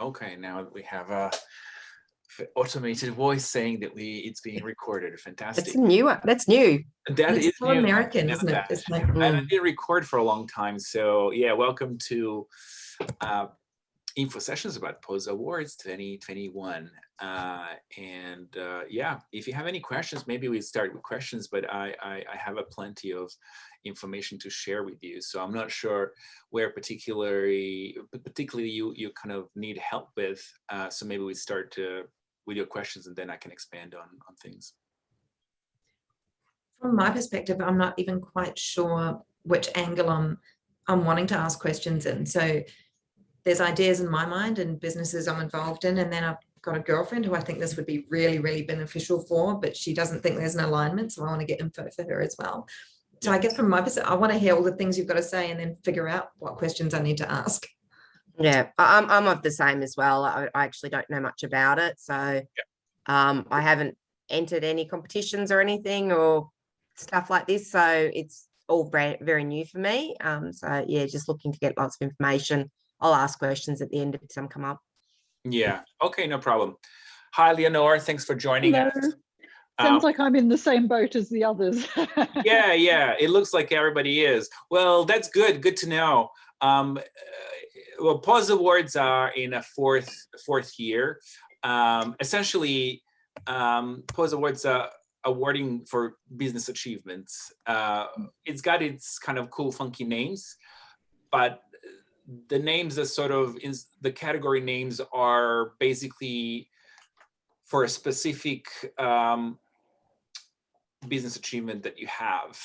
Okay, now we have a automated voice saying that it's being recorded. Fantastic. It's new. That's new. That It's is so new. American, Now isn't it? that. It's like, And I didn't record for a long time, so yeah. Welcome to info sessions about POSA Awards 2021. Yeah, if you have any questions, maybe we start with questions, but I have a plenty of information to share with you. So I'm not sure where particularly you kind of need help with. So maybe we start with your questions and then I can expand on things. from my perspective, I'm not even quite sure which angle I'm wanting to ask questions in. So there's ideas in my mind and businesses I'm involved in, and then I've got a girlfriend who I think this would be really, really beneficial for, but she doesn't think there's an alignment, so I want to get info for her as well. So I guess from my perspective, I want to hear all the things you've got to say and then figure out what questions I need to ask. Yeah, I'm of the same as well. I actually don't know much about it, so I haven't entered any competitions or anything or stuff like this, so it's all very new for me. So yeah, just looking to get lots of information. I'll ask questions at the end if some come up. Yeah. Okay, no problem. Hi, Leonore. Thanks for joining us. Sounds like I'm in the same boat as the others. Yeah. It looks like everybody is. Well, that's good. Good to know. Well, POSA Awards are in a fourth year. Essentially, POSA Awards are awarding for business achievements. It's got its kind of cool, funky names, but the names are sort of the category names are basically for a specific business achievement that you have.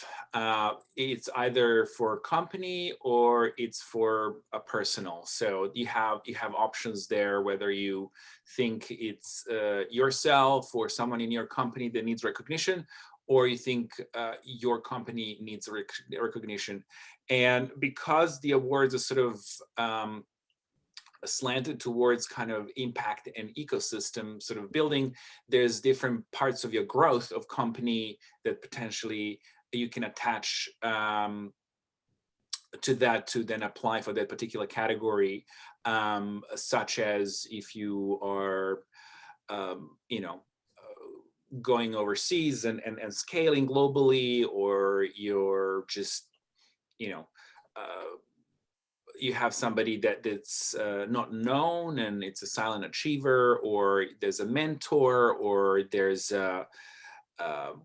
It's either for a company or it's for a personal. So you have options there, whether you think it's yourself or someone in your company that needs recognition, or you think your company needs recognition. And because the awards are sort of slanted towards kind of impact and ecosystem sort of building, there's different parts of your growth of company that potentially you can attach to that to then apply for that particular category, such as if you are, going overseas and scaling globally, or you're just, you have somebody that's not known and it's a silent achiever, or there's a mentor, or there's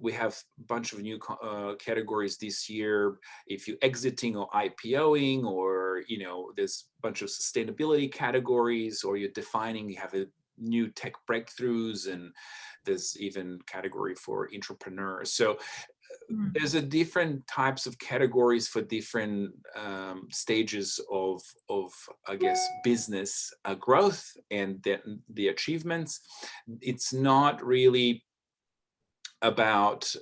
we have a bunch of new categories this year. If you're exiting or IPOing, or there's a bunch of sustainability categories, or you're defining, you have a new tech breakthroughs, and there's even category for entrepreneurs. So there's a different types of categories for different stages of I guess business growth and the achievements. It's not really about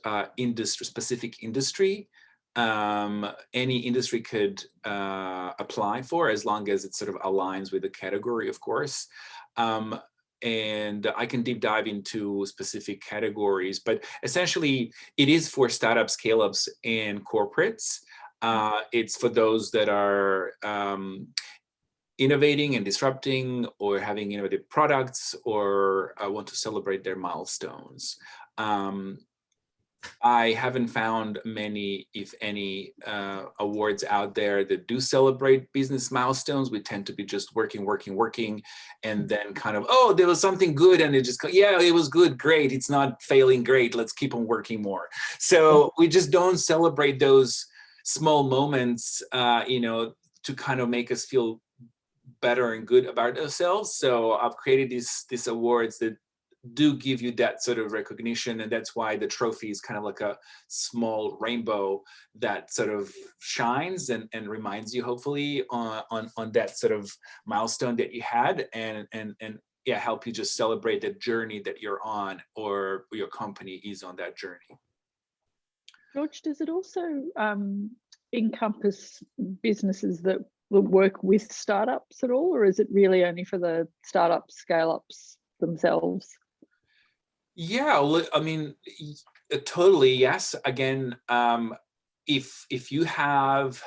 specific industry. Any industry could apply for, as long as it sort of aligns with the category, of course. And I can deep dive into specific categories, but essentially it is for startups, scale-ups, and corporates. It's for those that are innovating and disrupting, or having innovative products, or want to celebrate their milestones. I haven't found many, if any, awards out there that do celebrate business milestones. We tend to be just working, and then kind of, oh, there was something good, and it just, yeah, it was good, great. It's not failing, great. Let's keep on working more. So we just don't celebrate those small moments, to kind of make us feel better and good about ourselves. So I've created these awards that do give you that sort of recognition, and that's why the trophy is kind of like a small rainbow that sort of shines and reminds you, hopefully, on that sort of milestone that you had, and yeah, help you just celebrate the journey that you're on, or your company is on that journey. George, does it also encompass businesses that will work with startups at all, or is it really only for the startups, scale-ups themselves? Yeah, I mean, totally, yes. Again, if you have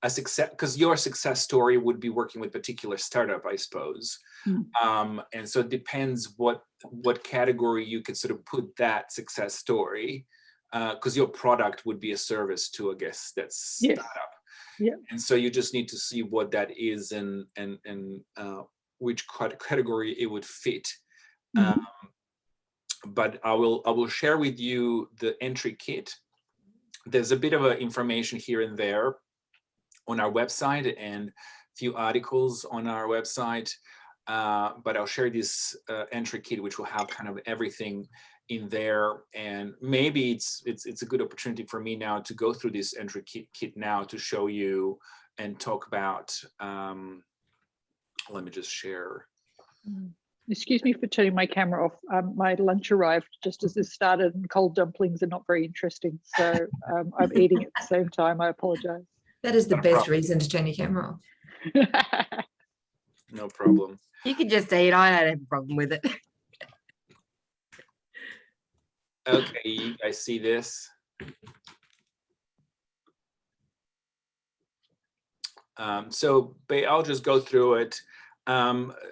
a success, because your success story would be working with particular startup, I suppose. And so it depends what category you could sort of put that success story, because your product would be a service to, I guess, that startup. Yeah. And so you just need to see what that is and which category it would fit. But I will share with you the entry kit. There's a bit of information here and there on our website and a few articles on our website. But I'll share this entry kit, which will have kind of everything in there. And maybe it's a good opportunity for me now to go through this entry kit now to show you and talk about. Let me just share. Excuse me for turning my camera off. My lunch arrived just as this started, and cold dumplings are not very interesting. So I'm eating at the same time. I apologize. That is the best reason to turn your camera off. No problem. You can just eat. I don't have a problem with it. Okay, you guys see this? So I'll just go through it.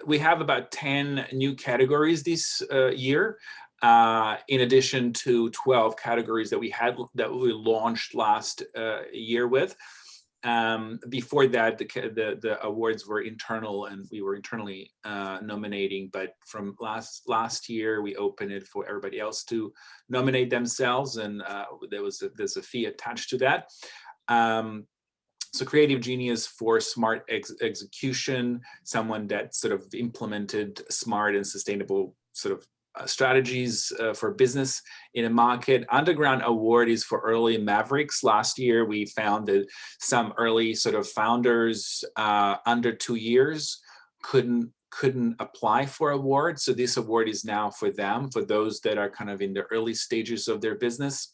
We have about 10 new categories this year, in addition to 12 categories that we launched last year with. Before that, the awards were internal, and we were internally nominating. But from last year, we opened it for everybody else to nominate themselves, and there's a fee attached to that. So creative genius for smart execution, someone that sort of implemented smart and sustainable sort of strategies for business in a market. Underground award is for early mavericks. Last year, we found that some early sort of founders under 2 years couldn't apply for awards. So this award is now for them, for those that are kind of in the early stages of their business.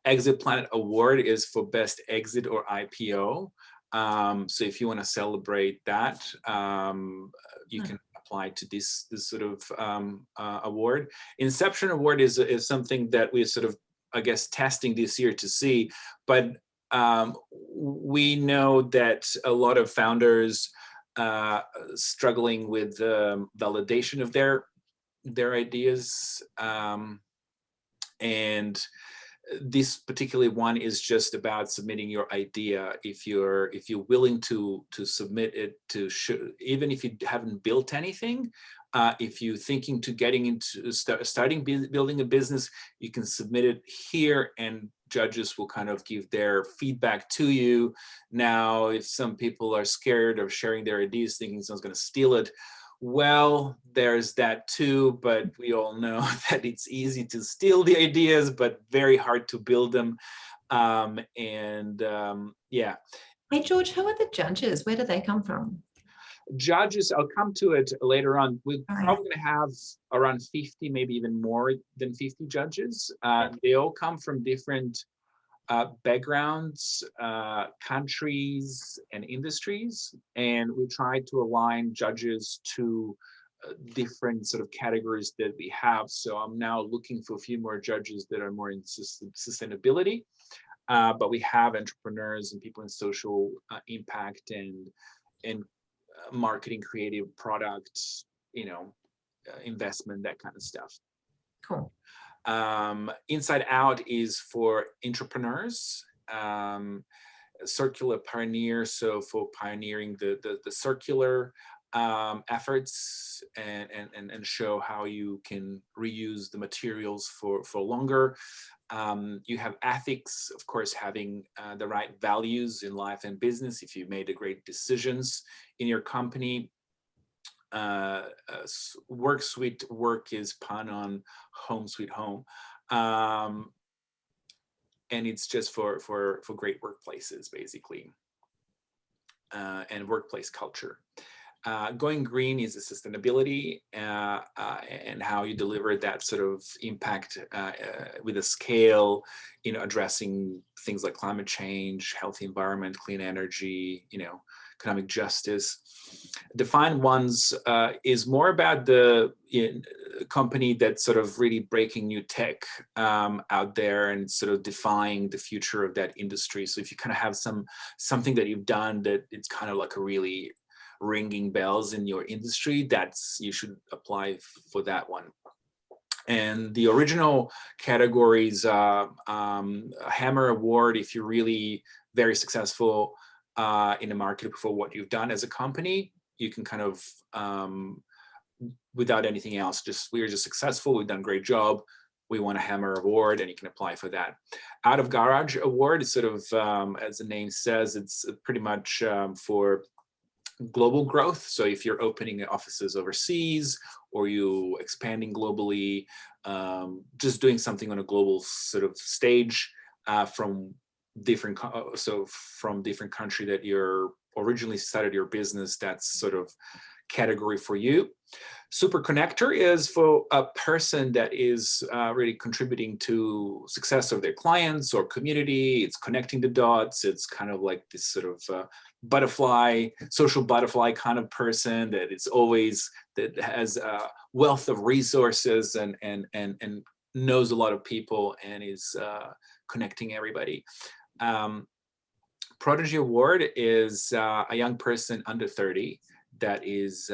Exit Planet Award is for best exit or IPO. So if you want to celebrate that, you can apply to this sort of award. Inception Award is something that we're sort of, I guess, testing this year to see. But we know that a lot of founders struggling with validation of their ideas, and this particular one is just about submitting your idea. If you're willing to submit it even if you haven't built anything, if you're thinking to getting into starting building a business, you can submit it here, and judges will kind of give their feedback to you. Now, if some people are scared of sharing their ideas, thinking someone's going to steal it, well, there's that too, but we all know that it's easy to steal the ideas, but very hard to build them. Yeah. Hey, George, who are the judges? Where do they come from? Judges, I'll come to it later on. We're probably going to have around 50, maybe even more than 50 judges. They all come from different backgrounds, countries, and industries, and we try to align judges to different sort of categories that we have. So I'm now looking for a few more judges that are more in sustainability, but we have entrepreneurs and people in social impact and marketing, creative products, investment, that kind of stuff. Cool. Inside Out is for entrepreneurs, circular pioneer, so for pioneering the circular efforts and show how you can reuse the materials for longer. You have ethics, of course, having the right values in life and business. If you made the great decisions in your company. Work Sweet Work is pun on Home Sweet Home, and it's just for great workplaces, basically, and workplace culture. Going Green is the sustainability and how you deliver that sort of impact with a scale, addressing things like climate change, healthy environment, clean energy, economic justice. Defined ones is more about the company that's sort of really breaking new tech out there and sort of defying the future of that industry. So if you kind of have something that you've done that it's kind of like a really ringing bells in your industry, you should apply for that one. And the original categories, Hammer Award, if you're really very successful in the market for what you've done as a company, you can kind of, without anything else, we're just successful, we've done a great job, we want a Hammer Award, and you can apply for that. Out of Garage Award is sort of, as the name says, it's pretty much for global growth. So if you're opening offices overseas or you expanding globally, just doing something on a global sort of stage from different country that you're originally started your business, that's sort of category for you. Super Connector is for a person that is really contributing to success of their clients or community. It's connecting the dots. It's kind of like this sort of social butterfly kind of person that has a wealth of resources and knows a lot of people and is connecting everybody. Prodigy Award is a young person under 30 that is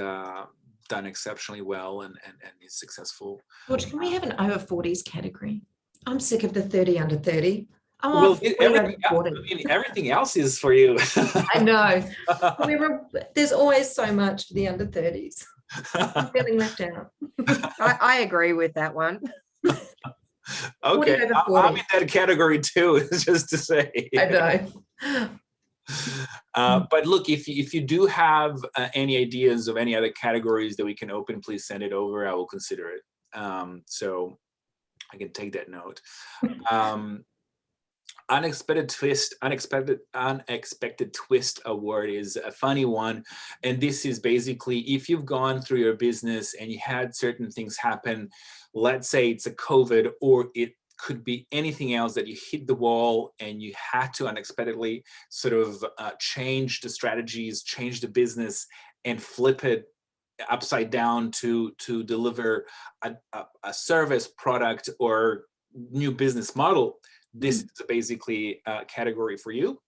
done exceptionally well and is successul. George, can we have an over 40s category? I'm sick of the 30 under 30. I Well, want 40 over 40. everything else is for you. I know. There's always so much for the under 30s. I'm feeling left out. I agree with that one. Okay, I'm in that category too, just to say. I know. But look, if you do have any ideas of any other categories that we can open, please send it over. I will consider it. So I can take that note. Unexpected Twist Award is a funny one. And this is basically if you've gone through your business and you had certain things happen, let's say it's a COVID or it could be anything else that you hit the wall and you had to unexpectedly sort of change the strategies, change the business and flip it upside down to deliver a service, product, or new business model. This is basically a category for you.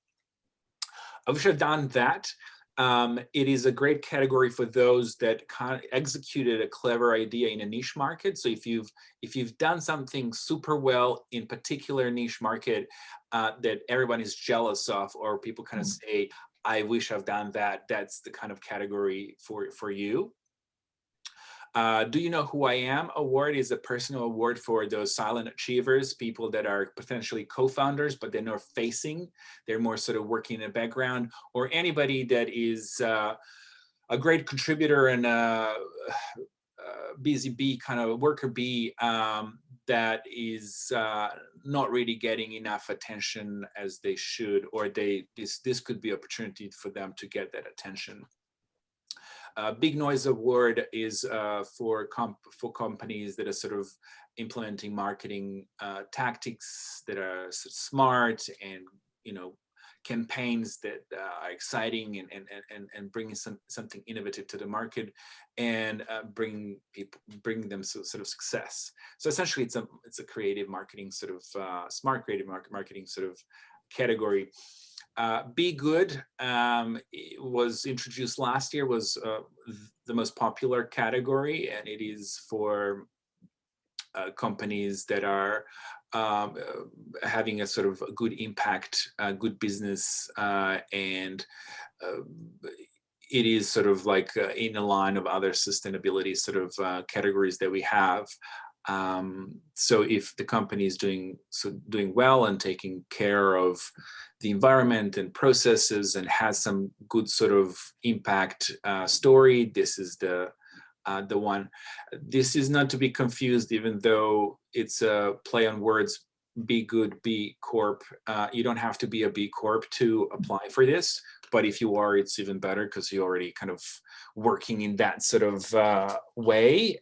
I wish I'd done that. It is a great category for those that kind of executed a clever idea in a niche market. So if you've done something super well in particular niche market that everyone is jealous of, or people kind of say, I wish I've done that, that's the kind of category for you. Do You Know Who I Am Award is a personal award for those silent achievers, people that are potentially co-founders, but they're not facing, they're more sort of working in the background, or anybody that is a great contributor and a busy bee, kind of worker bee, that is not really getting enough attention as they should, or this could be an opportunity for them to get that attention. Big Noise Award is for companies that are sort of implementing marketing tactics that are smart and, you know, campaigns that are exciting and bringing something innovative to the market and bring them sort of success. So essentially, it's a creative marketing sort of smart creative marketing sort of category. Be Good was introduced last year, was the most popular category, and it is for companies that are having a sort of a good impact, good business, and it is sort of like in a line of other sustainability sort of categories that we have. So if the company is doing well and taking care of the environment and processes and has some good sort of impact story, this is the one. This is not to be confused, even though it's a play on words. Be Good, B Corp. You don't have to be a B Corp to apply for this, but if you are, it's even better because you're already kind of working in that sort of way.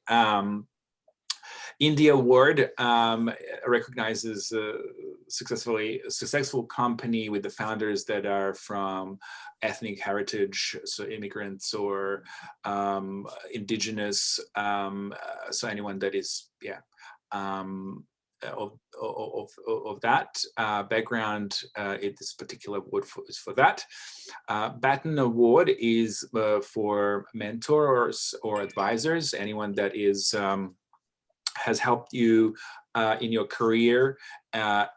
Indie Award recognizes successful company with the founders that are from ethnic heritage, so immigrants or indigenous, so anyone that is of that background. This particular award is for that. Baton Award is for mentors or advisors, anyone that is has helped you in your career, that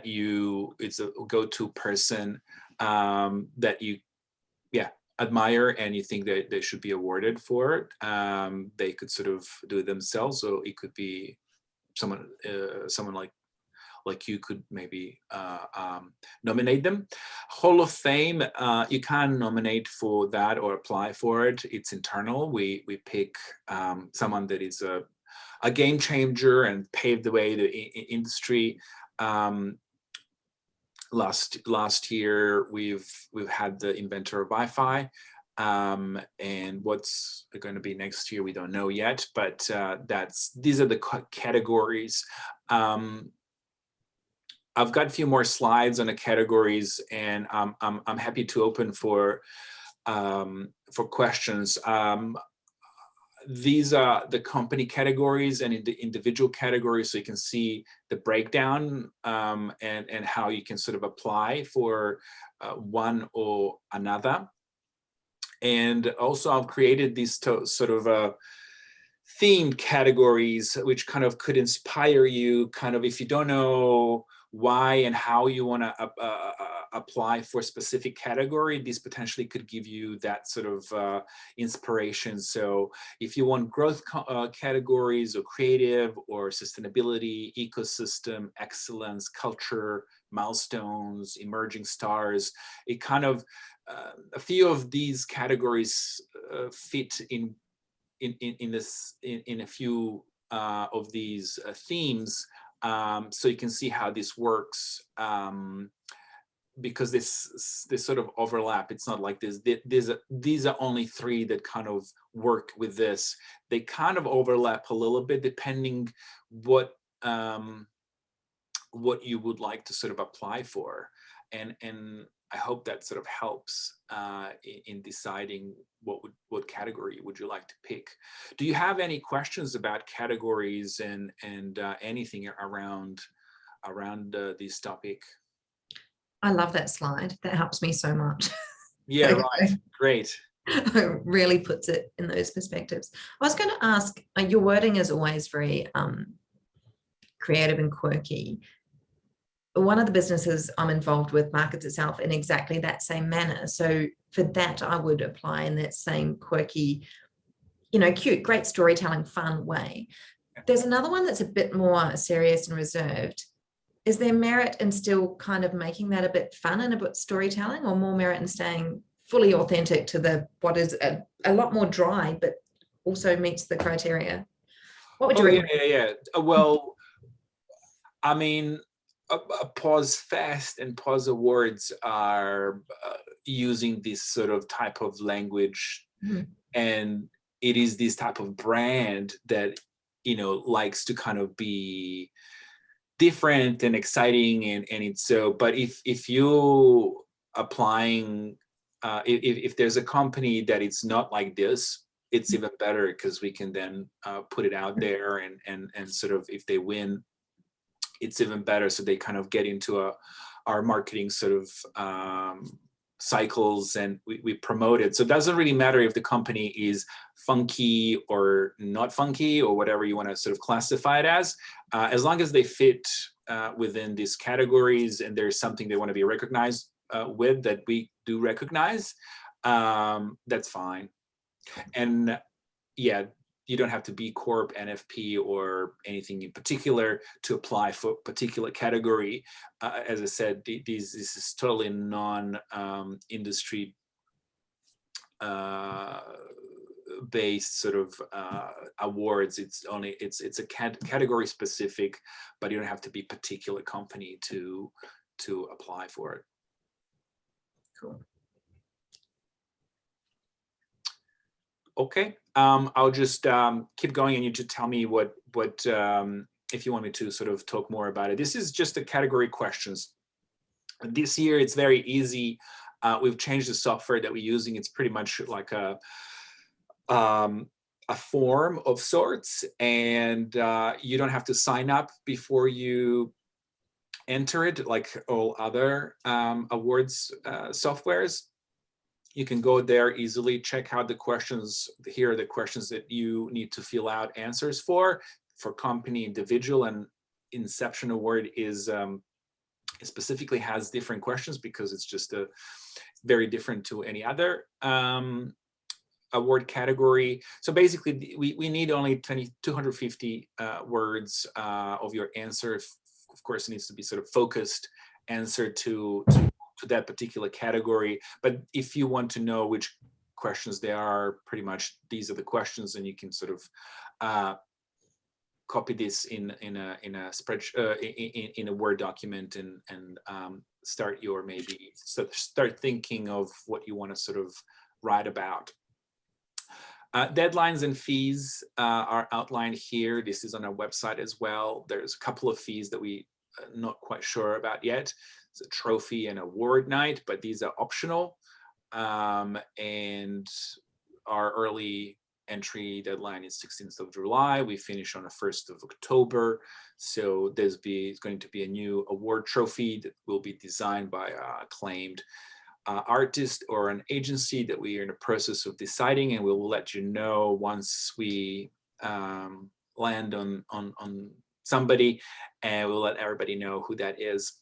it's a go-to person that you admire and you think that they should be awarded for it. They could sort of do it themselves, or it could be someone like you could maybe nominate them. Hall of Fame, you can't nominate for that or apply for it. It's internal. We pick someone that is a game changer and paved the way the industry. Last year we've had the inventor of Wi-Fi, and what's going to be next year we don't know yet, but these are the categories. I've got a few more slides on the categories, and I'm happy to open for questions. These are the company categories and in the individual categories, so you can see the breakdown and how you can sort of apply for one or another. And also I've created these sort of themed categories, which kind of could inspire you, kind of if you don't know why and how you want to apply for a specific category, these potentially could give you that sort of inspiration. So if you want growth categories or creative or sustainability, ecosystem, excellence, culture, milestones, emerging stars, it kind of a few of these categories fit in a few of these themes. So you can see how this works, because this sort of overlap. It's not like these are only three that kind of work with this. They kind of overlap a little bit depending what you would like to sort of apply for, and I hope that sort of helps in deciding what category would you like to pick. Do you have any questions about categories and anything around this topic? I love that slide. That helps me so much. Yeah, right. Great. It really puts it in those perspectives. I was going to ask, your wording is always very creative and quirky. One of the businesses I'm involved with markets itself in exactly that same manner. So for that, I would apply in that same quirky, cute, great storytelling, fun way. There's another one that's a bit more serious and reserved. Is there merit in still kind of making that a bit fun and a bit storytelling, or more merit in staying fully authentic to what is a lot more dry, but also meets the criteria? What would you recommend? Yeah. Well, I mean, Pause Fest and Pause Awards are using this sort of type of language, and it is this type of brand that likes to kind of be different and exciting, and it's so. But if you applying, if there's a company that it's not like this, it's even better, because we can then put it out there and sort of, if they win, it's even better. So they kind of get into our marketing sort of cycles, and we promote it. So it doesn't really matter if the company is funky or not funky, or whatever you want to sort of classify it as long as they fit within these categories, and there's something they want to be recognized with that we do recognize, that's fine. And yeah, you don't have to be Corp, NFP, or anything in particular to apply for a particular category. As I said, this is totally non-industry based sort of awards. It's a category specific, but you don't have to be particular company to apply for it. Cool. Okay, I'll just keep going, and you just tell me what if you want me to sort of talk more about it. This is just the category questions. This year, it's very easy. We've changed the software that we're using. It's pretty much like a form of sorts, and you don't have to sign up before you enter it, like all other awards softwares. You can go there easily, check out the questions. Here are the questions that you need to fill out answers for company, individual, and Inception Award is specifically has different questions because it's just a very different to any other award category. So basically, we need only 250 words of your answer. Of course, it needs to be sort of focused answer to that particular category. But if you want to know which questions they are, pretty much these are the questions, and you can sort of copy this in a spreadsheet, in a Word document, and start your start thinking of what you want to sort of write about. Deadlines and fees are outlined here. This is on our website as well. There's a couple of fees that we are not quite sure about yet. It's a trophy and award night, but these are optional. And our early entry deadline is 16th of July. We finish on the 1st of October. So there's going to be a new award trophy that will be designed by an acclaimed artist or an agency that we are in the process of deciding, and we will let you know once we land on somebody, and we'll let everybody know who that is.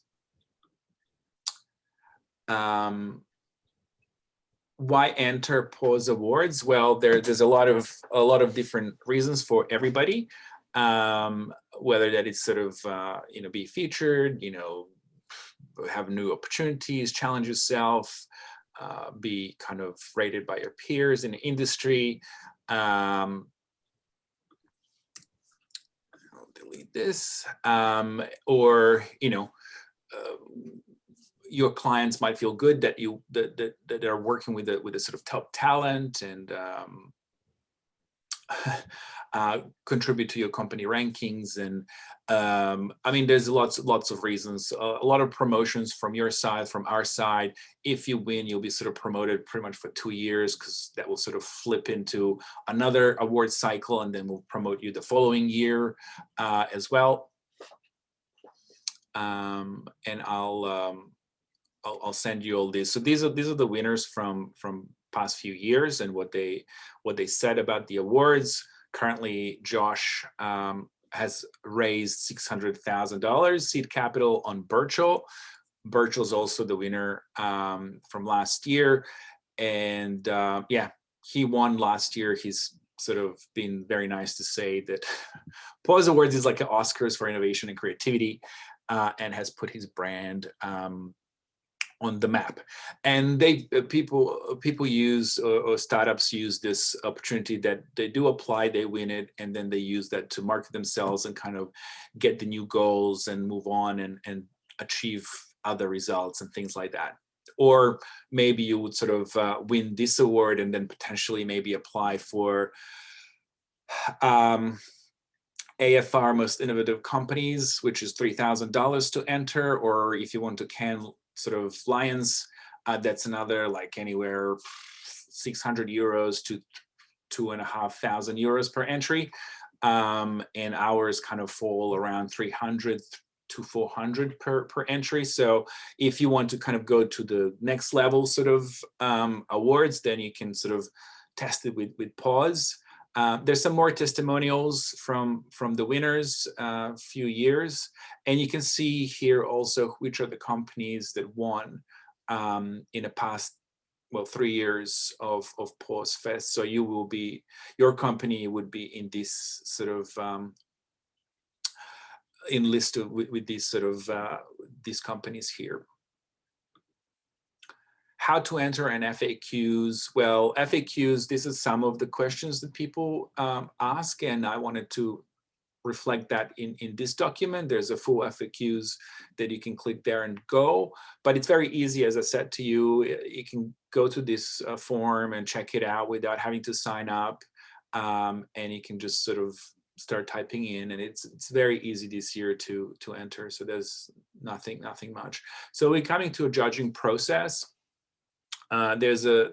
Why enter Pause Awards? Well, there's a lot of different reasons for everybody. Whether that is sort of be featured, have new opportunities, challenge yourself, be kind of rated by your peers in the industry. I'll delete this. Or your clients might feel good that that they're working with a sort of top talent, and contribute to your company rankings. And I mean, there's lots of reasons, a lot of promotions from your side, from our side. If you win, you'll be sort of promoted pretty much for 2 years, because that will sort of flip into another award cycle, and then we'll promote you the following year as well. And I'll send you all this. So these are the winners from past few years and what they said about the awards. Currently, Josh has raised $600,000 seed capital on Birchall. Birchall's also the winner from last year, and yeah, he won last year. He's sort of been very nice to say that Pause Awards is like an Oscars for innovation and creativity, and has put his brand on the map. And people use, or startups use this opportunity that they do apply, they win it, and then they use that to market themselves and kind of get the new goals and move on and achieve other results and things like that. Or maybe you would sort of win this award and then potentially maybe apply for AFR Most Innovative Companies, which is $3,000 to enter. Or if you want to can sort of Lions, that's another, like anywhere 600 euros to 2,500 euros per entry. And ours kind of fall around 300 to 400 per entry. So if you want to kind of go to the next level sort of awards, then you can sort of test it with Pause. There's some more testimonials from the winners a few years, and you can see here also which are the companies that won in the past 3 years of Pause Fest. So your company would be in this sort of in list with these sort of these companies here. How to enter and FAQs. Well, FAQs, this is some of the questions that people ask, and I wanted to reflect that in this document. There's a full FAQs that you can click there and go, but it's very easy. As I said to you, you can go to this form and check it out without having to sign up. and you can just sort of start typing in, and it's very easy this year to enter. So there's nothing much. So we're coming to a judging process. There's a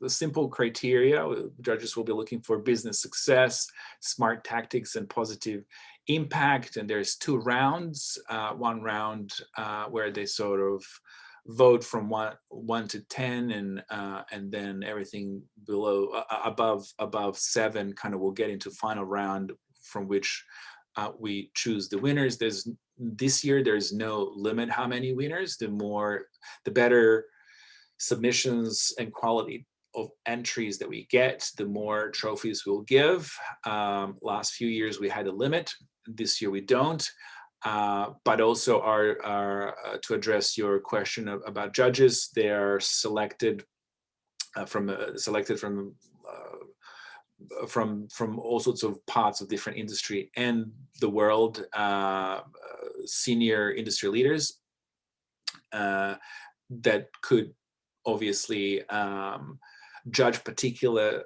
simple criteria. Judges will be looking for business success, smart tactics, and positive impact. And there's 2 rounds. One round where they sort of vote from 1 to 10, and then everything below above 7 kind of will get into final round, from which we choose the winners. This year there's no limit how many winners. The better submissions and quality of entries that we get, the more trophies we'll give. Last few years we had a limit. This year we don't. But also to address your question about judges, they are selected from all sorts of parts of different industry and the world, senior industry leaders that could obviously judge particular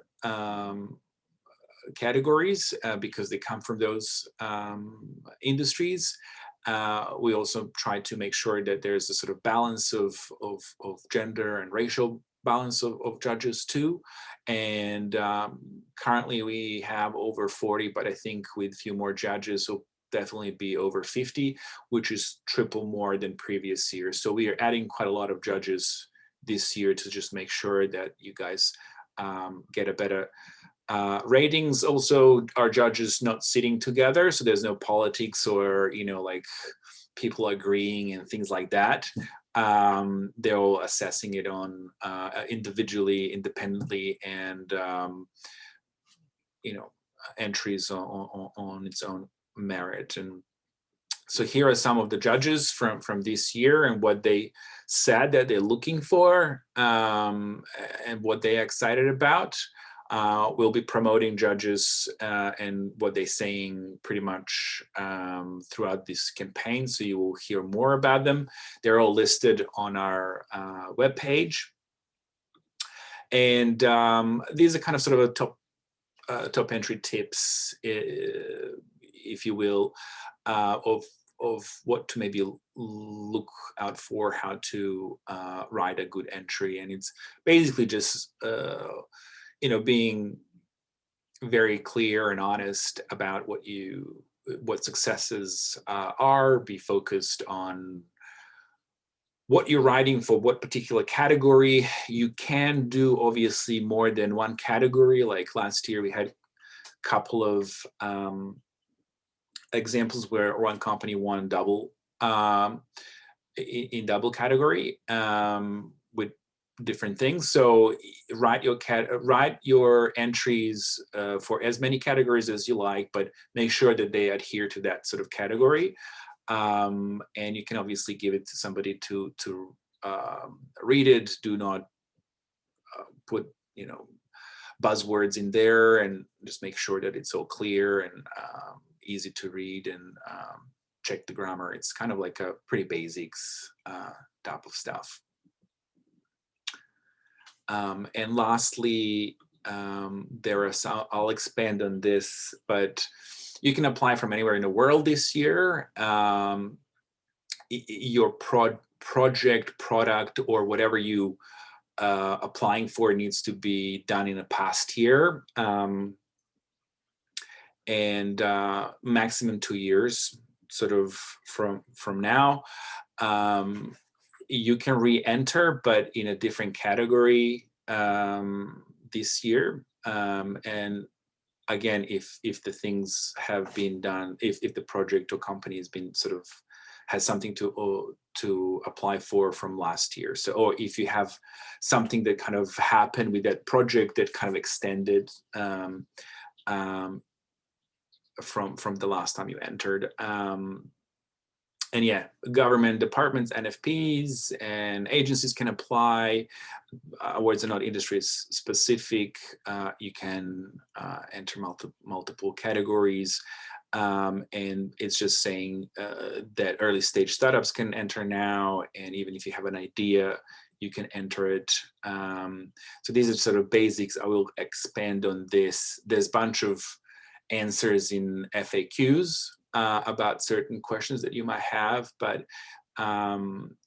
categories because they come from those industries. We also try to make sure that there's a sort of balance of gender and racial balance of judges too. And currently we have over 40, but I think with a few more judges will definitely be over 50, which is triple more than previous years. So we are adding quite a lot of judges this year to just make sure that you guys get a better ratings. Also, our judges not sitting together, so there's no politics or like people agreeing and things like that. They're all assessing it on individually, independently, and entries on its own merit. And so here are some of the judges from this year and what they said that they're looking for, and what they're excited about. We'll be promoting judges and what they're saying pretty much throughout this campaign, so you will hear more about them. They're all listed on our webpage. And these are kind of sort of a top entry tips, if you will, of what to maybe look out for, how to write a good entry. And it's basically just being very clear and honest about what successes are. Be focused on what you're writing for, what particular category. You can do obviously more than one category. Like last year we had a couple of examples where one company won double in double category with different things. So write your entries for as many categories as you like, but make sure that they adhere to that sort of category. And you can obviously give it to somebody to read it. Do not put buzzwords in there, and just make sure that it's all clear and easy to read, and check the grammar. It's kind of like a pretty basics type of stuff. And lastly, there are some, I'll expand on this, but you can apply from anywhere in the world this year. Your project, product, or whatever you applying for needs to be done in a past year, and maximum 2 years, sort of from now. You can re-enter, but in a different category this year. And again, if the things have been done, if the project or company has been sort of has something to apply for from last year. So, or if you have something that kind of happened with that project that kind of extended from the last time you entered. And yeah, government departments, NFPs, and agencies can apply. Awards are not industry specific. You can enter multiple categories. And it's just saying that early stage startups can enter now. And even if you have an idea, you can enter it. So these are sort of basics. I will expand on this. There's a bunch of answers in FAQs about certain questions that you might have, but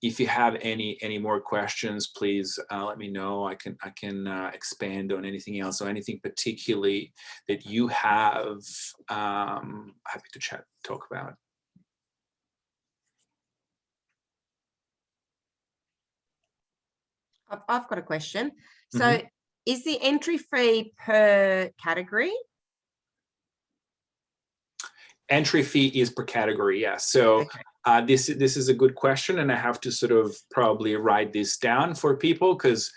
if you have any more questions, please let me know. I can expand on anything else or anything particularly that you have. Happy to talk about. I've got a question. So is the entry fee per category? Entry fee is per category, yes. So Okay. this is a good question, and I have to sort of probably write this down for people, because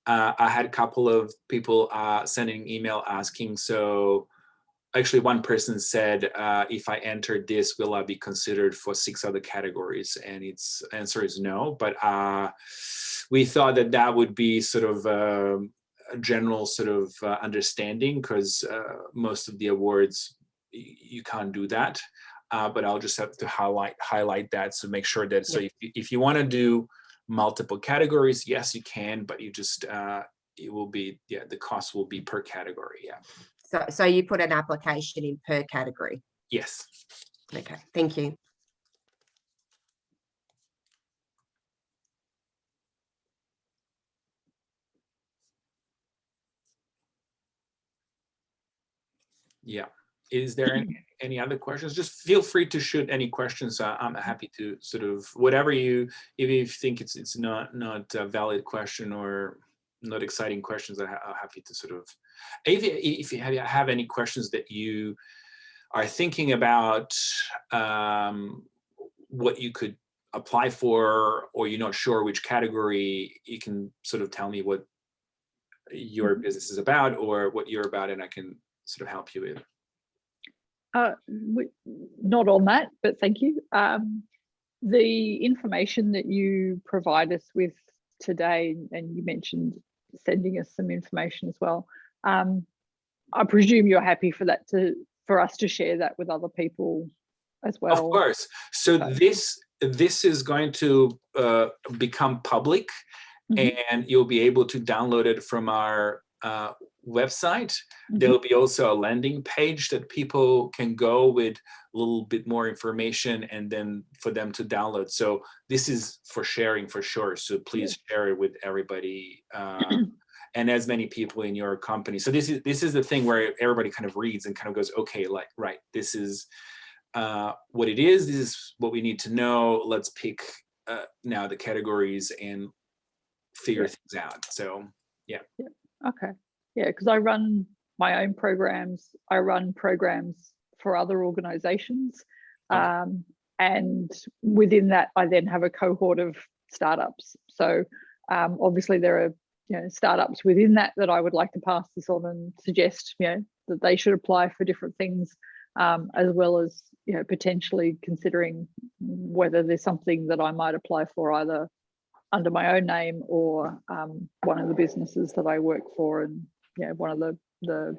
I had a couple of people sending email asking. So actually one person said, if I entered this, will I be considered for 6 other categories? And its answer is no, but we thought that that would be sort of a general sort of understanding, because most of the awards, you can't do that. But I'll just have to highlight that, so make sure that, so if you want to do multiple categories, yes, you can, but you just, it will be, the cost will be per category, So you put an application in per category? Yes. Okay, thank you. Yeah. Is there any other questions? Just feel free to shoot any questions. I'm happy to sort of, whatever you, if you think it's not a valid question or not exciting questions, I'm happy to sort of, if you have any questions that you are thinking about, what you could apply for, or you're not sure which category, you can sort of tell me what your business is about or what you're about, and I can sort of help you with. Not on that, but thank you. The information that you provide us with today, and you mentioned sending us some information as well. I presume you're happy for us to share that with other people as well. Of course. So this is going to become public, and you'll be able to download it from our website. There'll be also a landing page that people can go with a little bit more information, and then for them to download. So this is for sharing for sure. So please share it with everybody, and as many people in your company. So this is the thing where everybody kind of reads and kind of goes, okay, like, right, this is what it is. This is what we need to know. Let's pick now the categories and figure things out. So Okay. Yeah, because I run my own programs. I run programs for other organizations. And within that, I then have a cohort of startups. So obviously there are startups within that I would like to pass this on and suggest that they should apply for different things, as well as potentially considering whether there's something that I might apply for either under my own name or one of the businesses that I work for, and one of the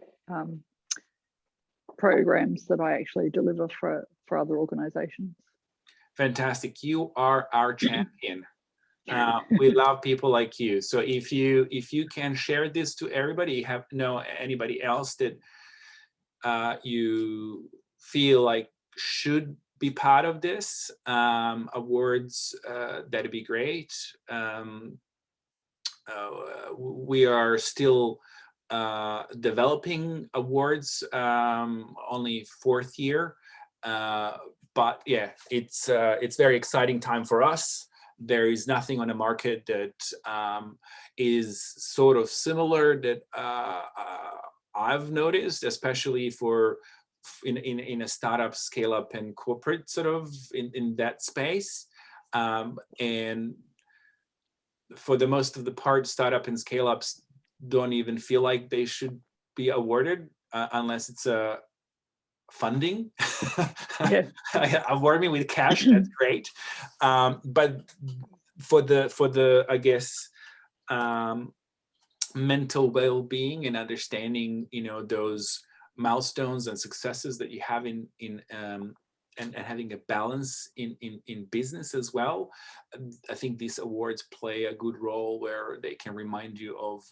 programs that I actually deliver for other organizations. Fantastic. You are our champion. We love people like you. So if you can share this to everybody, know anybody else that you feel like should be part of this awards, that'd be great. We are still developing awards, only 4th year, but yeah, it's very exciting time for us. There is nothing on the market that is sort of similar that I've noticed, especially for in a startup, scale up, and corporate sort of in that space. And for the most of the part, startup and scale ups don't even feel like they should be awarded unless it's a funding. Award me with cash, that's great. But for the I guess mental well-being and understanding those milestones and successes that you have in and having a balance in business as well. I think these awards play a good role where they can remind you of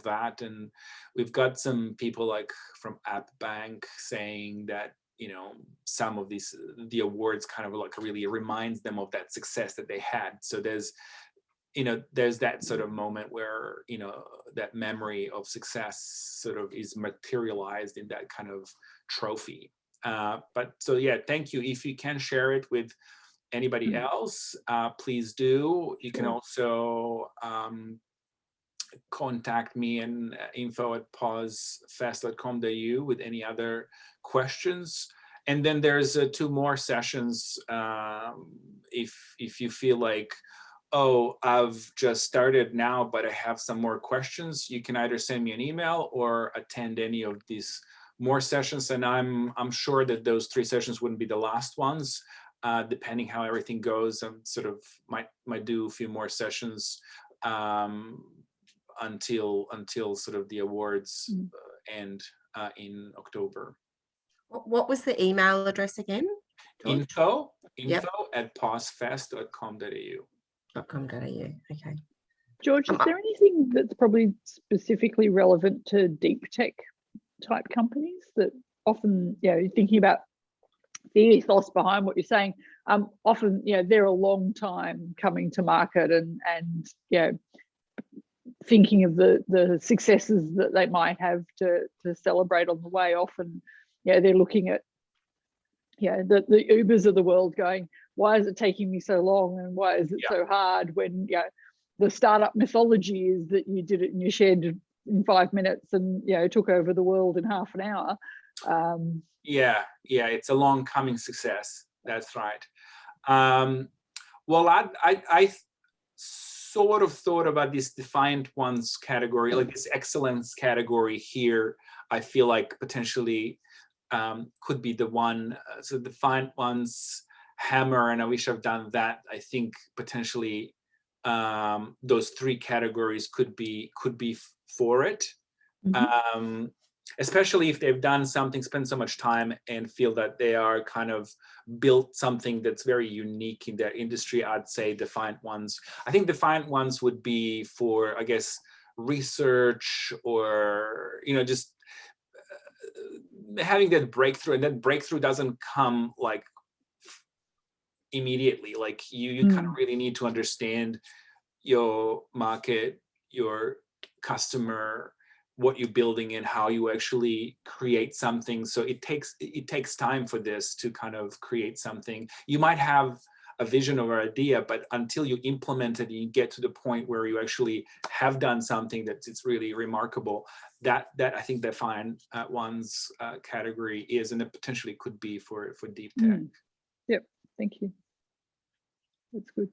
that. And we've got some people like from App Bank saying that, you know, some of the awards kind of like really reminds them of that success that they had. So there's, you know, there's that sort of moment where, you know, that memory of success sort of is materialized in that kind of trophy. But so, yeah, thank you. If you can share it with anybody else, please do. You can also contact me and info@pausefest.com.au with any other questions. And then there's 2 more sessions. If you feel like, oh, I've just started now, but I have some more questions, you can either send me an email or attend any of these more sessions. And I'm sure that those 3 sessions wouldn't be the last ones. Depending how everything goes, I'm sort of might do a few more sessions until sort of the awards end in October. What was the email address again? Info at pausefest.com.au. .com.au. Okay. George, is there anything that's probably specifically relevant to deep tech type companies that often, you know, thinking about the ethos behind what you're saying, often, you know, they're a long time coming to market and you know, thinking of the successes that they might have to celebrate on the way. Often, you know, they're looking at, you know, the Ubers of the world going, why is it taking me so long and why is it so hard, when, you know, the startup mythology is that you did it in your shed in 5 minutes and, you know, took over the world in half an hour. Yeah, it's a long coming success. That's right. Well, I sort of thought about this defiant ones category, like this excellence category here. I feel like potentially could be the one. So defiant ones, hammer, and I wish I've done that. I think potentially those 3 categories could be for it. Especially if they've done something, spent so much time, and feel that they are kind of built something that's very unique in their industry. I'd say defiant ones. I think defiant ones would be for, I guess, research, or, you know, just having that breakthrough. And that breakthrough doesn't come like immediately. Like you kind of really need to understand your market, your customer, what you're building, and how you actually create something. So it takes time for this to kind of create something. You might have a vision or idea, but until you implement it and you get to the point where you actually have done something it's really remarkable, that I think defiant ones category is, and it potentially could be for deep tech. Yep, thank you. That's good.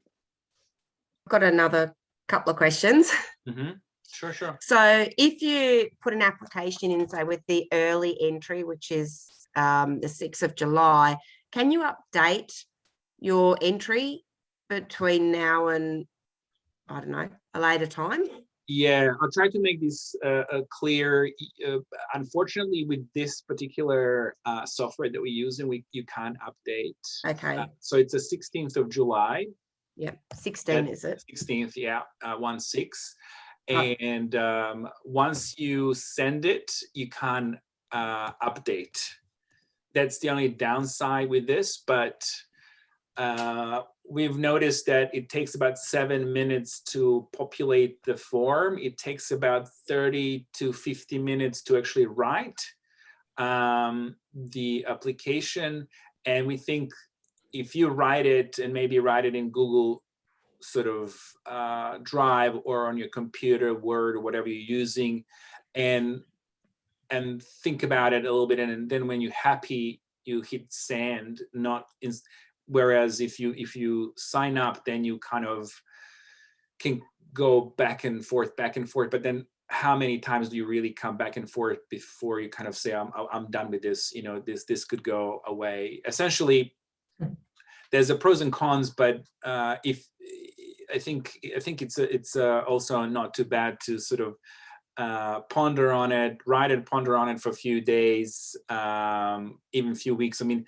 I've got another couple of questions. Sure. So if you put an application in, say, with the early entry, which is the 6th of July, can you update your entry between now and, I don't know, a later time? Yeah, I'll try to make this clear. Unfortunately, with this particular software that we use, and you can't update. Okay. So it's the 16th of July. Yep, 16 is it? 16th, yeah, 1/6. And once you send it, you can't update. That's the only downside with this, but we've noticed that it takes about 7 minutes to populate the form. It takes about 30 to 50 minutes to actually write the application. And we think if you write it, and maybe write it in Google sort of Drive, or on your computer, Word, or whatever you're using, and think about it a little bit, and then when you're happy, you hit send. Whereas if you sign up, then you kind of can go back and forth, but then how many times do you really come back and forth before you kind of say, I'm done with this, you know, this could go away. Essentially, there's a pros and cons, but if I think it's also not too bad to sort of ponder on it, write and ponder on it for a few days, even a few weeks. I mean,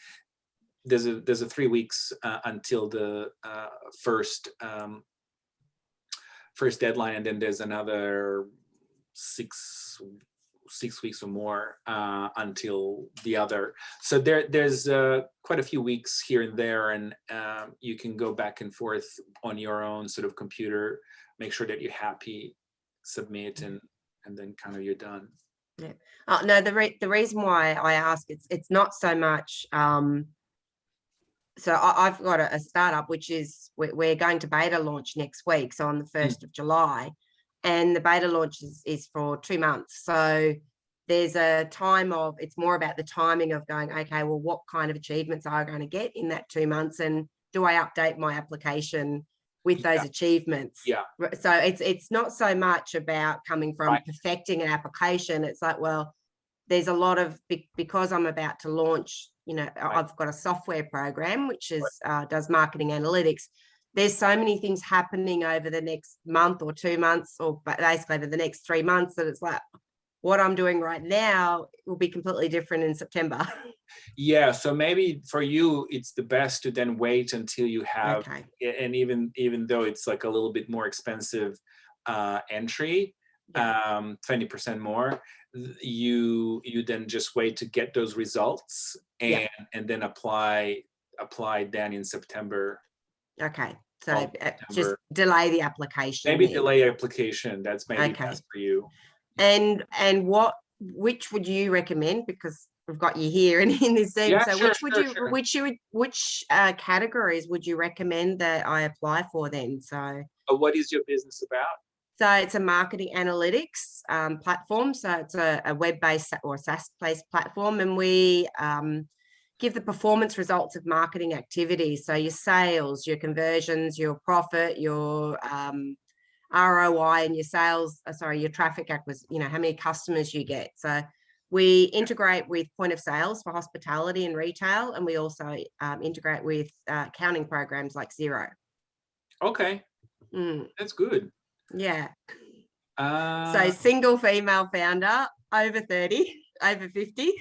there's a 3 weeks until the first deadline, and then there's another six weeks or more until the other. So there's quite a few weeks here and there, and you can go back and forth on your own sort of computer, make sure that you're happy, submit, and then kind of you're done. Yeah. No, the reason why I ask, it's not so much. So I've got a startup, which is we're going to beta launch next week, so on the 1st of July, and the beta launch is for 2 months. So there's a time of, it's more about the timing of going, okay, well, what kind of achievements are I going to get in that 2 months, and do I update my application with those achievements? Yeah. So it's not so much about coming from perfecting an application. It's like, well, there's a lot of, because I'm about to launch, I've got a software program which is does marketing analytics. There's so many things happening over the next month or 2 months, or basically over the next 3 months, that it's like, what I'm doing right now will be completely different in September. Yeah, so maybe for you, it's the best to then wait until you have, and even though it's like a little bit more expensive entry, 20% more, you then just wait to get those results, and then apply then in September. Okay, so just delay the application. Maybe delay application. That's maybe best for you. And which would you recommend? Because we've got you here and in this Zoom. Which categories would you recommend that I apply for then? So what is your business about? So it's a marketing analytics platform. So it's a web-based or SaaS-based platform, and we give the performance results of marketing activities. So your sales, your conversions, your profit, your ROI, and your sales, your traffic acquisition, how many customers you get. So we integrate with point of sales for hospitality and retail, and we also integrate with accounting programs like Xero. Okay. That's good. Yeah. So single female founder, over 30, over 50.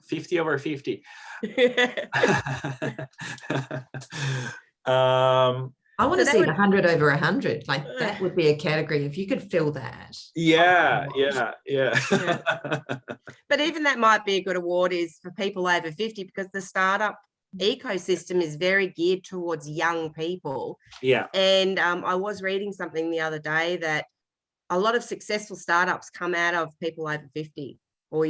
50 over 50. I want to see 100 over 100. Like, that would be a category if you could fill that. Yeah. But even that might be a good award is for people over 50, because the startup ecosystem is very geared towards young people. Yeah. And I was reading something the other day that a lot of successful startups come out of people over 50, or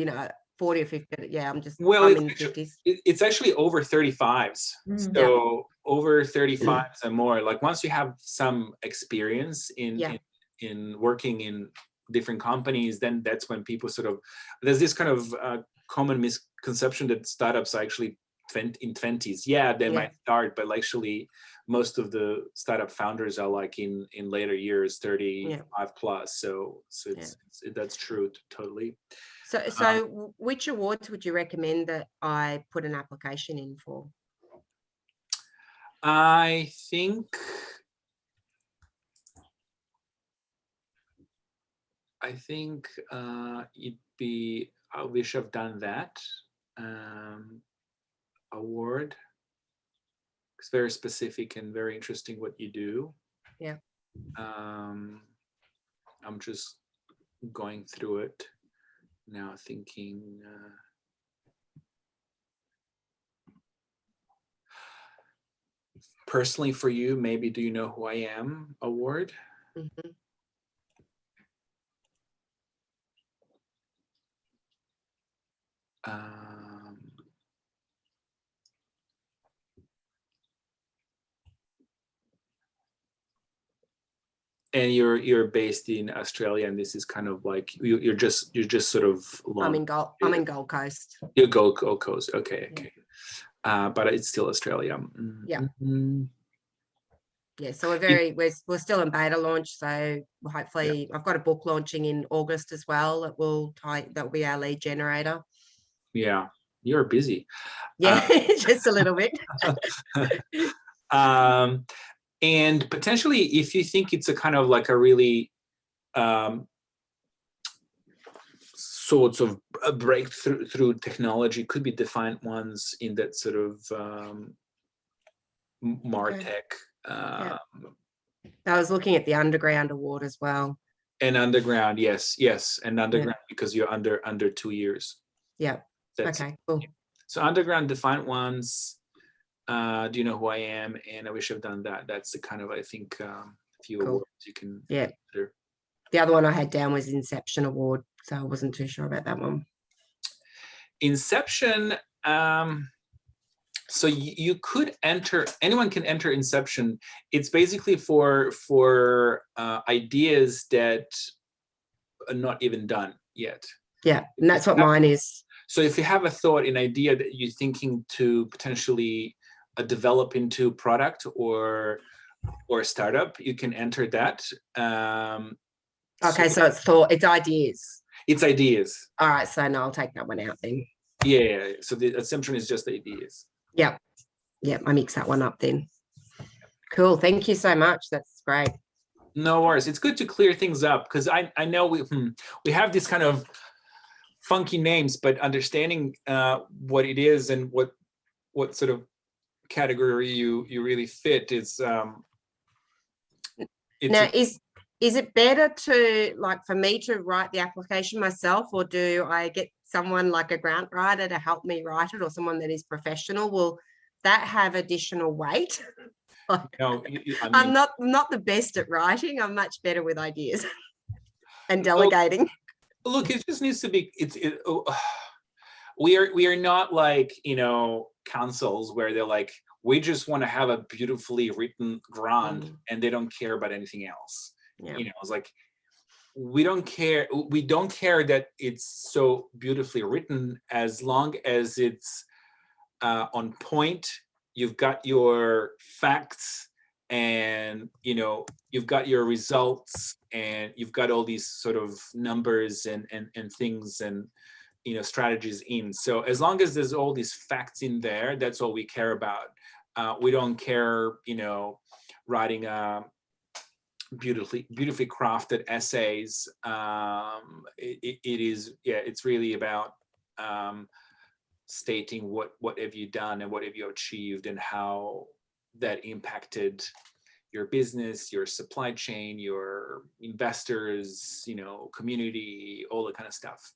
40 or 50. Yeah, I'm in the 50s. It's actually over 35s. So over 35s and more. Like, once you have some experience in working in different companies, then that's when people there's this kind of common misconception that startups are actually in 20s. They might start, but actually most of the startup founders are like in later years, 35 plus. So that's true, totally. So which awards would you recommend that I put an application in for? I think it'd be, I wish I've done that award. It's very specific and very interesting what you do. Yeah. I'm just going through it now, thinking personally for you, maybe Do You Know Who I Am award. And you're based in Australia, and this is kind of like you're just sort of. I'm in Gold Coast. You're Gold Coast. Okay. But it's still Australia. Yeah. Yeah. So we're still in beta launch. So hopefully, I've got a book launching in August as well. That will be our lead generator. Yeah. You're busy. Yeah, just a little bit. And potentially, if you think it's a kind of like a really sorts of a breakthrough through technology, could be defined ones in that sort of MarTech. Yeah. I was looking at the Underground Award as well. And Underground, yes, and Underground because you're under 2 years. Yeah. That's okay, cool. So Underground defined ones. Do you know who I am? And I wish I've done that. That's the kind of, I think, few Cool. awards you can consider. The other one I had down was Inception Award, so I wasn't too sure about that one. Inception. So you could enter. Anyone can enter Inception. It's basically for ideas that are not even done yet. Yeah, and that's what mine is. So if you have a thought, an idea that you're thinking to potentially develop into product or a startup, you can enter that. Okay, so it's thought, it's ideas. It's ideas. All right, so no, I'll take that one out then. Yeah. So the assumption is just ideas. Yep. Yep, I mixed that one up then. Cool, thank you so much. That's great. No worries. It's good to clear things up because I know we have this kind of funky names, but understanding what it is and what sort of category you really fit is. Now, is it better to, like, for me to write the application myself, or do I get someone like a grant writer to help me write it, or someone that is professional? Will that have additional weight? No, I'm not the best at writing. I'm much better with ideas and delegating. Look, it just needs to be. We are not like, councils where they're like, we just want to have a beautifully written grant and they don't care about anything else. Yeah. It's like, we don't care that it's so beautifully written, as long as it's on point. You've got your facts, and you've got your results, and you've got all these sort of numbers and things and strategies in. So as long as there's all these facts in there, that's all we care about. We don't care writing beautifully crafted essays. It's really about stating what have you done and what have you achieved and how that impacted your business, your supply chain, your investors, community, all that kind of stuff.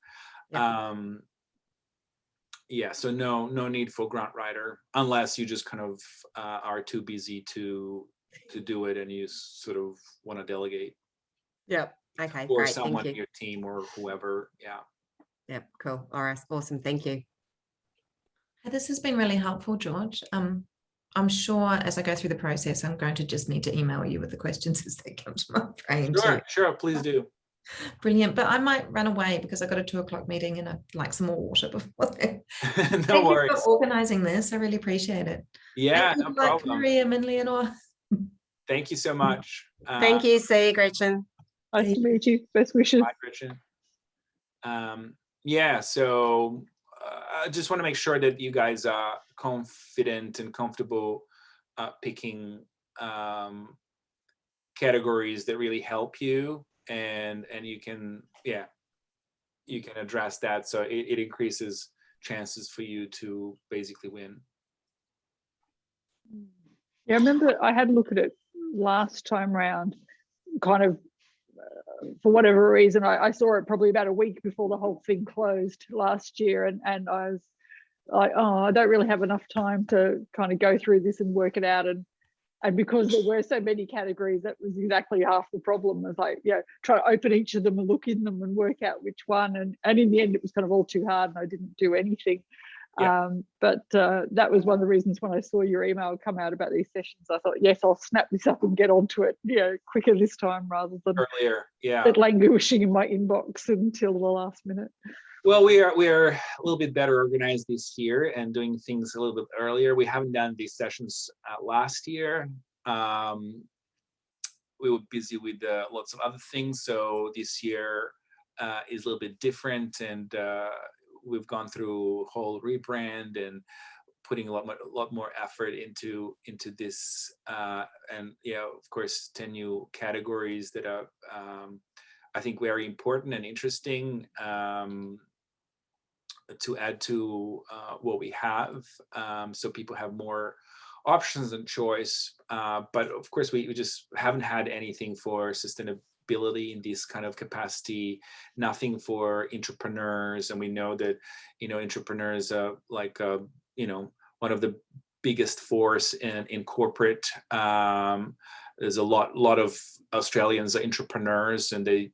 So no need for grant writer, unless you just kind of are too busy to do it and you sort of want to delegate. Yep. Okay, or great. someone Thank in you. your team or whoever. Yep, cool. All right, awesome. Thank you. This has been really helpful, George. I'm sure as I go through the process, I'm going to just need to email you with the questions as they come to my brain. Sure, please do. Brilliant. But I might run away because I've got a 2:00 meeting and I'd like some more water before then. No worries. Thank you for organizing this. I really appreciate it. Yeah, no problem. Miriam and Leonore. Thank you so much. Thank you. See you, Gretchen. Nice to meet you. Best wishes. Bye, Gretchen. So I just want to make sure that you guys are confident and comfortable picking categories that really help you, and you can address that, so it increases chances for you to basically win. Yeah, I remember I had a look at it last time round, kind of for whatever reason. I saw it probably about a week before the whole thing closed last year, and I was like, oh, I don't really have enough time to kind of go through this and work it out, and because there were so many categories, that was exactly half the problem. I was like, try to open each of them and look in them and work out which one, and in the end it was kind of all too hard and I didn't do anything. But that was one of the reasons when I saw your email come out about these sessions, I thought, yes, I'll snap this up and get onto it quicker this time rather than earlier. it languishing in my inbox until the last minute. Well, we are a little bit better organized this year and doing things a little bit earlier. We haven't done these sessions last year. We were busy with lots of other things, so this year is a little bit different, and we've gone through a whole rebrand and putting a lot more effort into this, and of course 10 new categories that are I think, very important and interesting to add to what we have, so people have more options and choice. But of course, we just haven't had anything for sustainability in this kind of capacity, nothing for entrepreneurs. And we know that, entrepreneurs are like, one of the biggest force in corporate. There's a lot of Australians are entrepreneurs, and they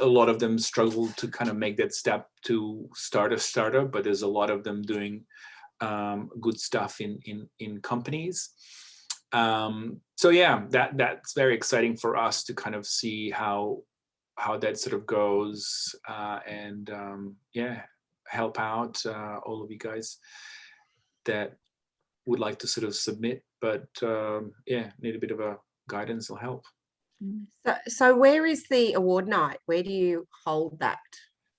a lot of them struggle to kind of make that step to start a startup, but there's a lot of them doing good stuff in companies. So yeah, that's very exciting for us to kind of see how that sort of goes, and help out all of you guys that would like to sort of submit, but need a bit of a guidance will help. So where is the award night? Where do you hold that?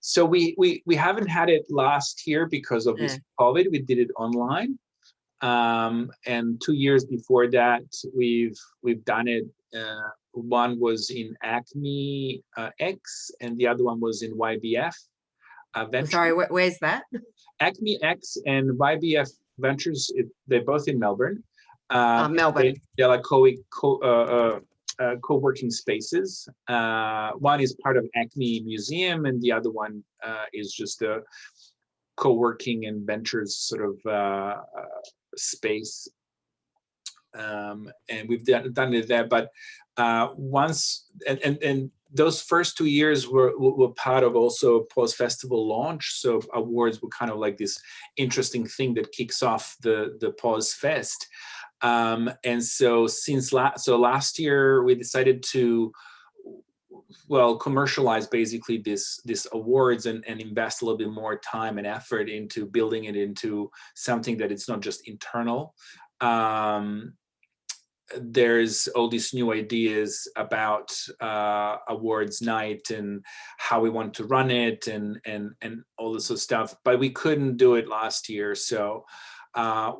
So we haven't had it last year because of this COVID. We did it online, and 2 years before that, we've done it. One was in Acme X, and the other one was in YBF Ventures. Sorry, where's that? Acme X and YBF Ventures. They're both in Melbourne. Melbourne. They're like co-working spaces. One is part of Acme Museum, and the other one is just a co-working and ventures sort of space. And we've done it there, but once and those first 2 years were part of also Pause Festival launch. So awards were kind of like this interesting thing that kicks off the Pause Fest. And so last year we decided to commercialize basically this awards and invest a little bit more time and effort into building it into something that it's not just internal. There's all these new ideas about awards night and how we want to run it and all this sort of stuff, but we couldn't do it last year. So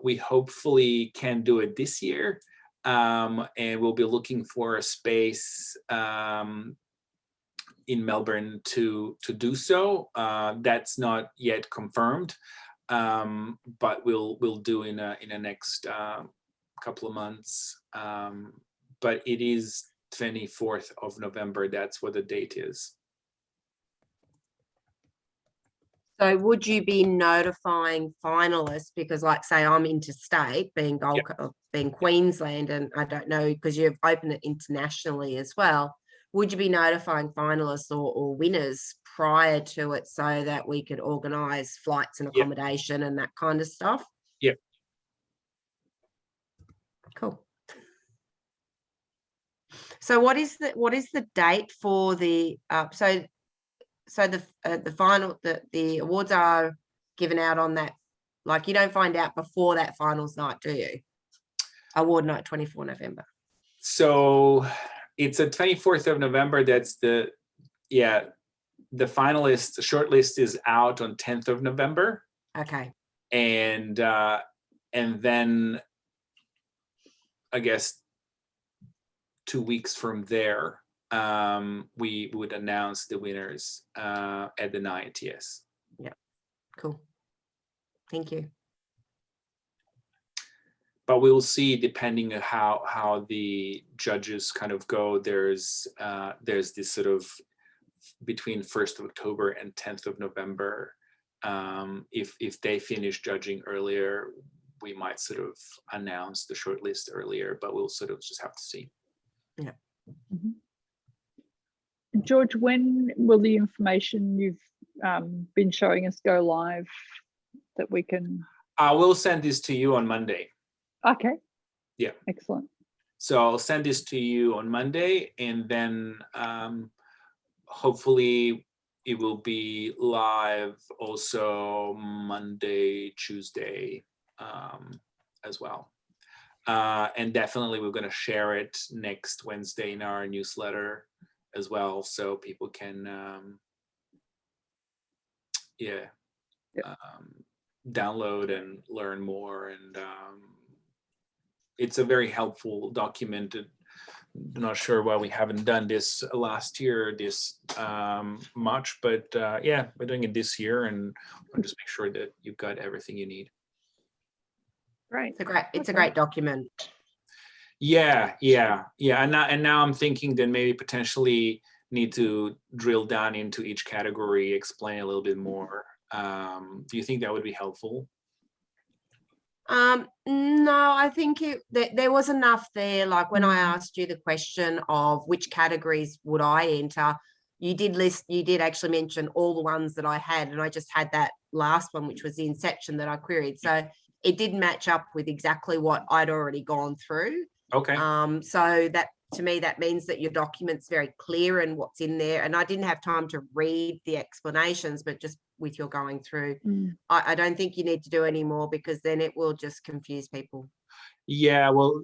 we hopefully can do it this year, and we'll be looking for a space in Melbourne to do so. That's not yet confirmed, but we'll do in a next couple of months. But it is 24th of November. That's what the date is. So would you be notifying finalists? Because like say I'm interstate, being being Queensland, and I don't know, because you've opened it internationally as well, would you be notifying finalists or winners prior to it so that we could organise flights and accommodation and that kind of stuff? Yep. Cool. So what is the date for the so the final the awards are given out on that, like you don't find out before that finals night, do you? Award night 24 November. So it's a 24th of November. That's the finalist shortlist is out on 10th of November. Okay. And then I guess 2 weeks from there, we would announce the winners at the night. Yes. Yeah. Cool. Thank you. But we'll see, depending on how the judges kind of go. There's this sort of between 1st of October and 10th of November. If they finish judging earlier, we might sort of announce the shortlist earlier, but we'll sort of just have to see. Yeah. Mm-hmm. George, when will the information you've been showing us go live that we can? I will send this to you on Monday. Okay. Yeah. Excellent. So I'll send this to you on Monday, and then hopefully it will be live also Monday, Tuesday as well. And definitely we're going to share it next Wednesday in our newsletter as well, so people can download and learn more. And it's a very helpful documented not sure why we haven't done this last year this much, but yeah, we're doing it this year, and I'll just make sure that you've got everything you need. Great. It's a great document. Yeah. And now I'm thinking that maybe potentially need to drill down into each category, explain a little bit more. Do you think that would be helpful? No, I think there was enough there. Like when I asked you the question of which categories would I enter, you did actually mention all the ones that I had, and I just had that last one, which was the Inception that I queried. So it did match up with exactly what I'd already gone through. Okay. So that, to me, that means that your document's very clear and what's in there. And I didn't have time to read the explanations, but just with your going through, I don't think you need to do any more, because then it will just confuse people. Yeah, well,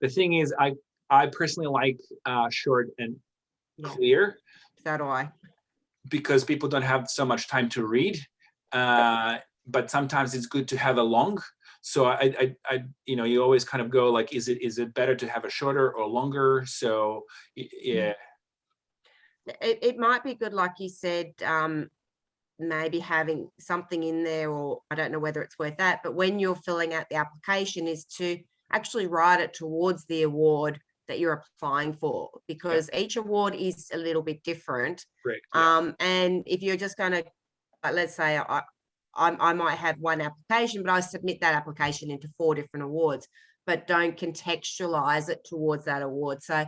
the thing is, I personally like short and clear. So do I. Because people don't have so much time to read, but sometimes it's good to have a long. So I you always kind of go like, is it better to have a shorter or longer? So yeah, it might be good, like you said, maybe having something in there, or I don't know whether it's worth that, but when you're filling out the application, is to actually write it towards the award that you're applying for, because each award is a little bit different. Correct. And if you're just going to, let's say I might have one application, but I submit that application into 4 different awards, but don't contextualize it towards that award. So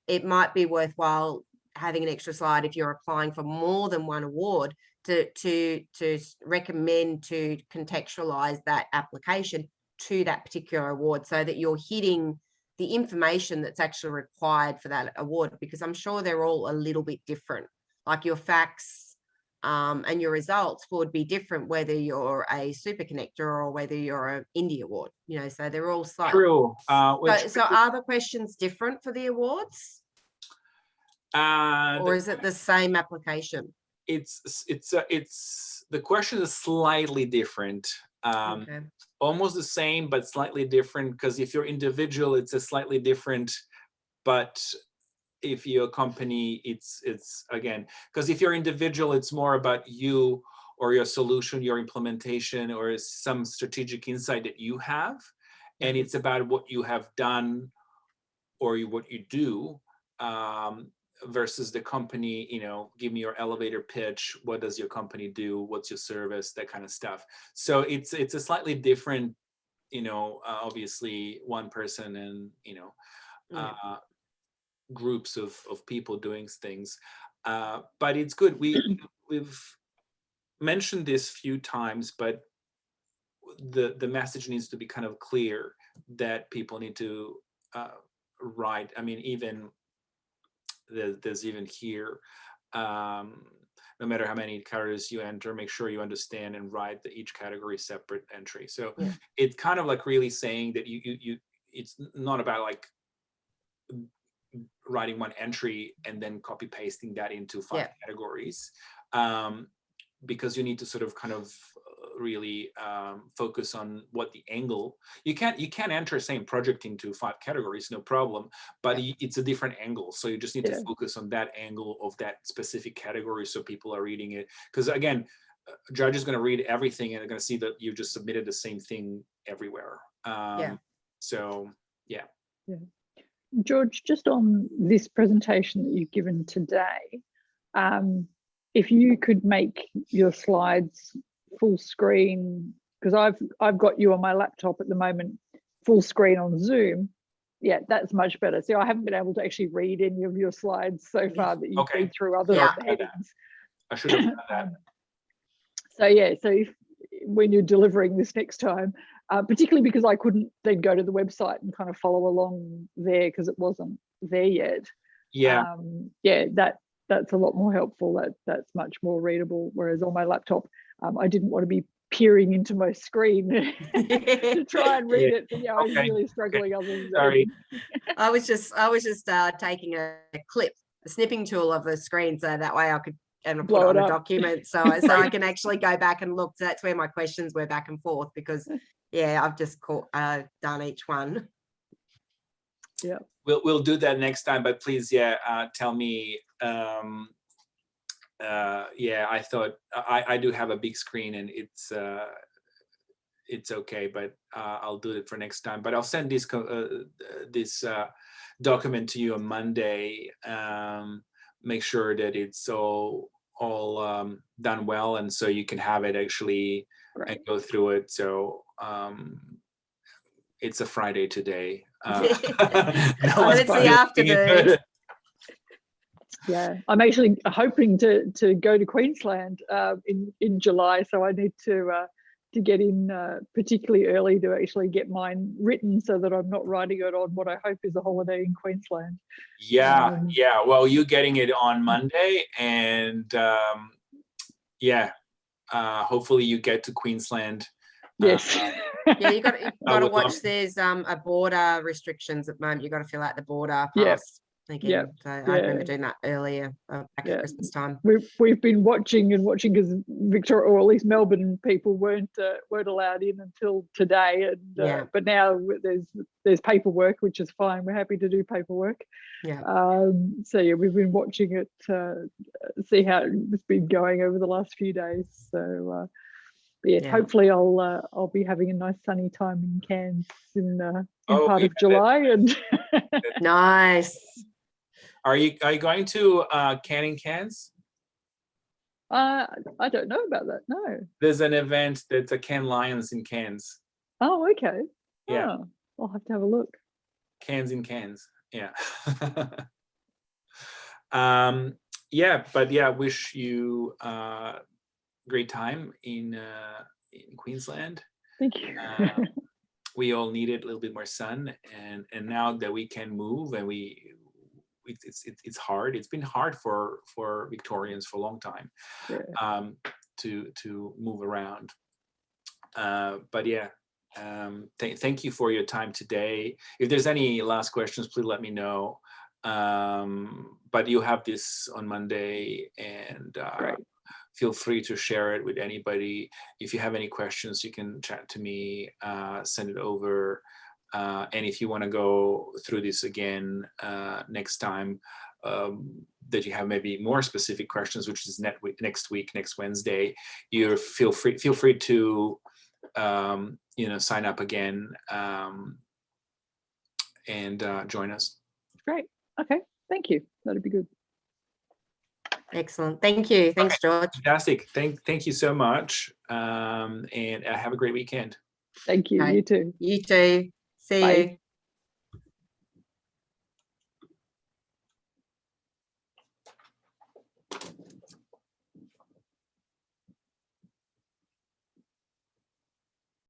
it might be worthwhile having an extra slide if you're applying for more than one award, to recommend to contextualize that application to that particular award, so that you're hitting the information that's actually required for that award, because I'm sure they're all a little bit different. Like your facts and your results would be different whether you're a super connector or whether you're an indie award, so they're all slightly True. so are the questions different for the awards, or is it the same application? It's the question is slightly different. Okay. Almost the same, but slightly different, because if you're individual, it's a slightly different, but if you're a company, it's again, because if you're individual, it's more about you or your solution, your implementation, or some strategic insight that you have, and it's about what you have done or what you do, versus the company. Give me your elevator pitch. What does your company do? What's your service? That kind of stuff. So it's a slightly different, obviously one person and groups of people doing things, but it's good. We've mentioned this few times, but the message needs to be kind of clear, that people need to write. I mean, even there's even here, no matter how many categories you enter, make sure you understand and write each category separate entry. So it's kind of like really saying that you it's not about like writing one entry and then copy pasting that into 5 categories, because you need to sort of kind of really focus on what the angle. You can enter same project into 5 categories, no problem, but it's a different angle. So you just need to focus on that angle of that specific category, so people are reading it. Because again, a judge is going to read everything and they're going to see that you just submitted the same thing everywhere. So yeah. George, just on this presentation that you've given today, if you could make your slides full screen, because I've got you on my laptop at the moment, full screen on Zoom. Yeah, that's much better. So I haven't been able to actually read any of your slides so far that you've been through other headings. I should have done that. So yeah, so when you're delivering this next time, particularly because I couldn't then go to the website and kind of follow along there because it wasn't there yet. That's a lot more helpful. That's much more readable. Whereas on my laptop, I didn't want to be peering into my screen to try and read it. But yeah, I was really struggling. Sorry. I was just taking a clip, the snipping tool of the screen, so that way I could put it on a document, so I can actually go back and look. So that's where my questions were back and forth, because I've just done each one. Yeah. we'll do that next time, but please, tell me. I thought I do have a big screen, and it's okay, but I'll do it for next time. But I'll send this document to you on Monday. Make sure that it's all done well, and so you can have it actually and go through it. So it's a Friday today. It's the afternoon. Yeah, I'm actually hoping to go to Queensland in July, so I need to get in particularly early to actually get mine written, so that I'm not writing it on what I hope is a holiday in Queensland. Well, you're getting it on Monday, and hopefully you get to Queensland. Yes. Yeah, you got to watch. There's a border restrictions at the moment. You got to fill out the border pass. Yeah. So I remember doing that earlier back at Christmas time. We've been watching because Victoria, or at least Melbourne people weren't allowed in until today, and but now there's paperwork, which is fine. We're happy to do paperwork. We've been watching it, see how it's been going over the last few days. So hopefully I'll be having a nice sunny time in Cairns in part of July. And nice. Are you going to Canning Cairns? I don't know about that. No. There's an event that's a Cannes Lions in Cairns. Oh, okay. Yeah. Oh, I'll have to have a look. Cairns in Cairns. Yeah. Wish you great time in Queensland. Thank you. We all needed a little bit more sun, and now that we can move, and it's hard. It's been hard for Victorians for a long time to move around. Thank you for your time today. If there's any last questions, please let me know. But you have this on Monday, and feel free to share it with anybody. If you have any questions, you can chat to me, send it over. And if you want to go through this again next time, that you have maybe more specific questions, which is next Wednesday, you feel free to sign up again and join us. Great. Okay. Thank you. That'd be good. Excellent. Thank you. Thanks, George. Fantastic. Thank you so much. And have a great weekend. Thank you. Okay. You too. You too. See you.